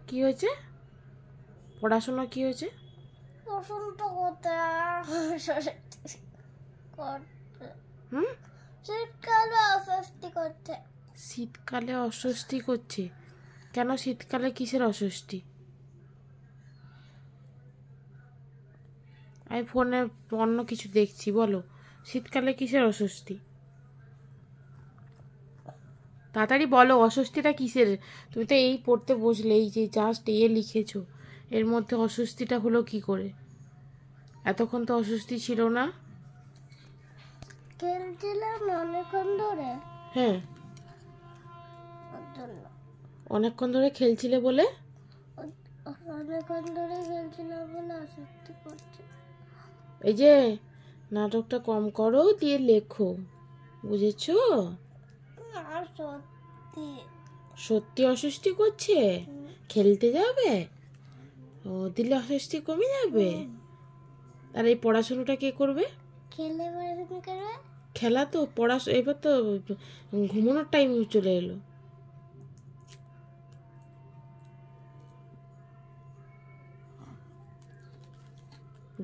কি হয়েছে? পড়াশোনা কি হয়েছে? পছন্দ করতে হুম, শীতকালে অস্বস্তি করছে। শীতকালে অস্বস্তি করছে? কেন শীতকালে কিসের অস্বস্তি? আমি ফোনে অন্য কিছু দেখছি, বলো শীতকালে কিসের অস্বস্তি? তাড়াতাড়ি বলো অস্বস্তিটা কিসের? তুমি তো এই পড়তে বসলে, এই যে জাস্ট লিখেছো, এর মধ্যে অস্বস্তিটা হলো কি করে? এতক্ষণ তো অস্বস্তি ছিল না। খেলছিলাম অনেকক্ষণ ধরে। হ্যাঁ, অনেকক্ষণ ধরে খেলছিলে বলে? অনেকক্ষণ ধরে খেলছিলাম বলে অস্বস্তি করছে। এই যে নাটকটা কম করো, দিয়ে লেখো, বুঝেছো? আর সত্যি সত্যি অস্বস্তি করছে? খেলতে যাবে? ও, দিলে অস্বস্তি কমে যাবে। আর এই পড়াশোনাটা কে করবে? খেলে পড়াশোনা করবে। খেলা তো এবার তো ঘুমানোর টাইম চলে এলো।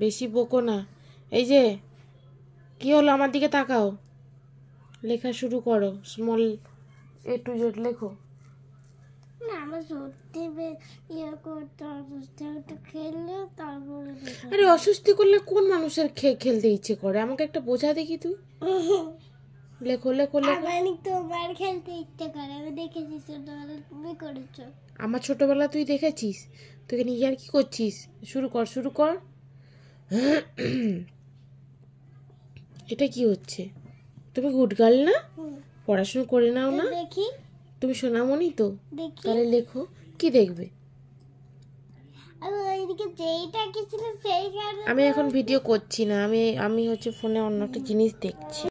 বেশি বকো না। এই যে কি হলো, আমার দিকে তাকাও, লেখা শুরু করো, স্মল A to Z লেখো। না, আমার সত্যি ইয়ে করতে অস্বস্তি হতে খেললে তারপরে আরে অস্বস্তি করলে কোন মানুষের খেলতে ইচ্ছে করে? আমাকে একটা বোঝা দেখি তুই। লেখো লেখো লেখো। আমার তোমার খেলতে ইচ্ছে করে, আমি দেখেছি ছোটবেলা তুমি করেছো। আমার ছোটবেলা তুই দেখেছিস? তোকে নিয়ে আর কি করছিস? শুরু কর শুরু কর। এটা কি হচ্ছে? তুমি গুড গার্ল না? পড়াশোনা করে নাও না? দেখি তুমি সোনামণি তো? দেখি তাহলে লেখো। কি দেখবে? আমি ওইদিকে যেইটা কি ছিল সেই আমি এখন ভিডিও করছি না, আমি হচ্ছে ফোনে অন্য একটা জিনিস দেখছি।